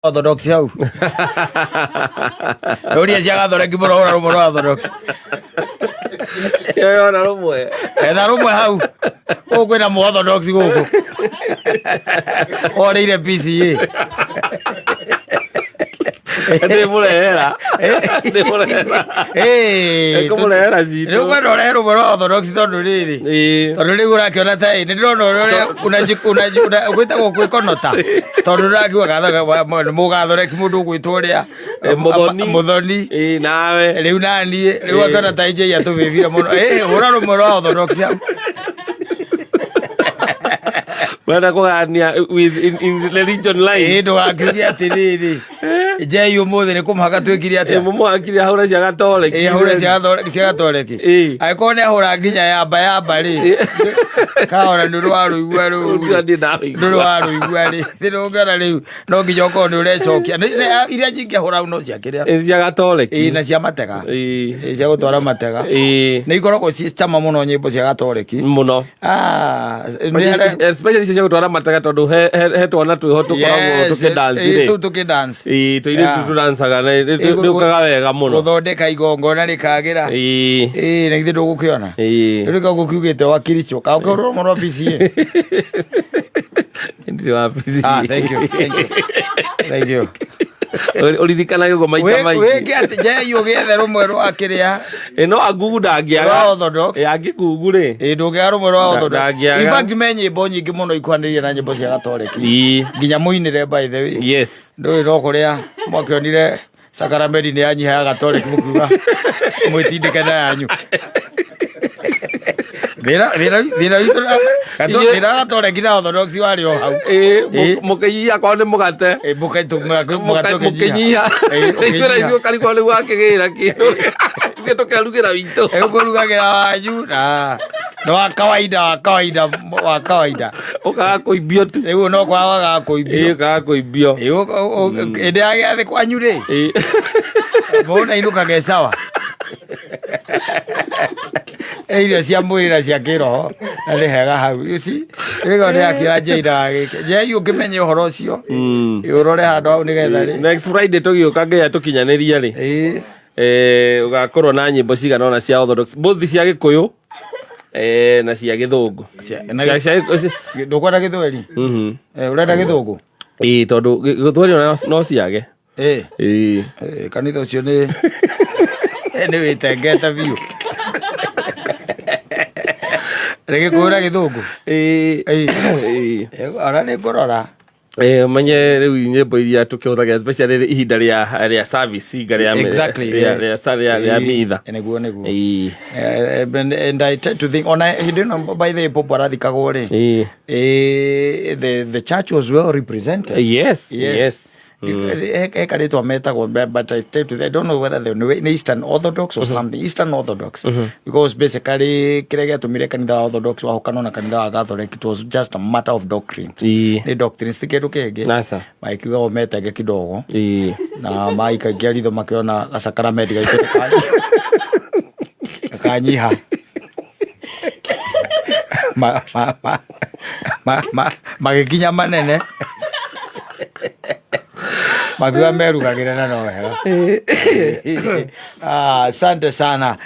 Orthodox hau. Uria cia gathoreki mũrora rũmwe rwa Orthodox. Yo na rũmwe. Na rũmwe hau. Kwĩna Orthodox gũkũ. Orĩire PCA. Ndĩmũrehera. Kũmũrehera citũ. Rĩu kwenda ũrehe rũmwe rwa Orthodox tondũ rĩrĩ. Tondũ rĩu ũrakĩona ta nĩndĩrona ũrĩa gwĩtagwo kwĩkonota. Tondũ ũrakiuga mũgathoreki mũndũ ũgwĩtwo ũrĩa Mũthoni. Nawe. Rĩu naniĩ rĩu akona ta injia tũbĩbire mũno. Hũra rũmwe rwa Orthodox hau. Wenda kũgania in religion line. Ndũgakiuge atĩrĩrĩ. Njei ũmũthĩ nĩ kũmũhaka twĩkire atĩa. Mũmũhakire ahũre cia gatoreki. Ahũre cia gatoreki. Angĩkorwo nĩ ahũra nginya yamba rĩ. Kahora ndũrũ wa rũigua rũu. Ndũrũ wa rũigua rĩ. Thĩrũngana rĩu no nginya ũkorwo nĩ ũrecokia. Iria nyingĩ ahũra no ciakĩrĩa. Cia gatoreki. Na cia matega. Cia gũtwara matega. Nĩ ikoragwo ciĩ cama mũno nyĩmbo cia gatoreki. Mũno. Especially cia gũtwara matega tondũ he twana twĩho tũkoragwo tũkĩdance. Tũkĩdance. Tũirĩtu tũdansaga nĩũkaga wega mũno. Gũthondeka igongona rĩkagĩra. Na ithe ndũgũkĩona. Rĩu kaũguo kiugĩte wa Kiricho. Kaũkorwo mũno PCA. Ndĩ wa PCA. Thank you. Ũririkanage ũguo maita maingĩ. Wĩke atĩ Njei ũgĩethe rũmwe rwa kĩrĩa. No Agugu ndangĩaga. Orthodox. Angĩgugu rĩ. Ndũngĩaga rũmwe rwa Orthodox. In fact me nyĩmbo nyingĩ mũno ikuhanĩrĩirie na nyĩmbo cia gatoreki. Nginya mũinĩre by the way. Yes. Ndũĩ no kũrĩa mwakĩonire Sacramento nĩ yanyiha ya gatoreki mũkiuga mwĩtindĩke na yanyu. Thĩra gatoreki na Orthodox warĩ o hau. Mũkĩnyihia akorwo nĩ mũgate. Mũkĩnyihia. Ĩkwĩra ithuĩ karigwo nĩguo akĩgĩra kĩndũ. Ithuĩ tũkerugĩra witũ. Ũkũrugagĩra wanyu na wa kawaida. Ũkaga kũimbio tu. Rĩu no kwagaga kũimbio. Ũkaga kũimbio. Hĩndĩ ya gĩathĩ kwanyu rĩ. Mũna inũkage sawa. Irio cia mwĩrĩ na cia kĩroho na nĩ hega hau. Rĩgao nĩ akĩra Njei ndagagĩke. Njei ũkĩmenye ũhoro ũcio. Ũrore handũ hau nĩgetha rĩ. Next Friday tũgĩũka Ngai atũkinyanĩria rĩ. Ũgakorwo na nyĩmbo cigana ona cia Orthodox. Both cia Gĩkũyũ na cia Gĩthũngũ. Ndũkwenda Gĩthweri? Ũrenda Gĩthũngũ? Tondũ Gĩthweri no ciage. Kanitha ũcio nĩ wĩtengete biũ. Gĩkũyũ na Gĩthũngũ? Ara nĩ ngũrora. Manye rĩu nyĩmbo iria tũkĩhũthagĩra especially ihinda rĩa service rĩa mitha. Nĩguo. And I tend to think ona hĩndĩ ĩno by the way Pope arathikagwo rĩ. The church was well represented. Yes. Ekaritwa metagwo, but I don't know whether they're Eastern Orthodox or something. Eastern Orthodox. Because basically kĩrĩa gĩatũmire kanitha wa Orthodox wahũkanwo na kanitha wa Catholic, it was just a matter of doctrine. Nĩ doctrine ti kĩndũ kĩngĩ. Makiuga o metege kidogo. Na maikagia ritho makĩona gacakramenti gaitũ kanyiha. Magĩkinya manene. Makiuga merugagĩre na no wega. Asante sana.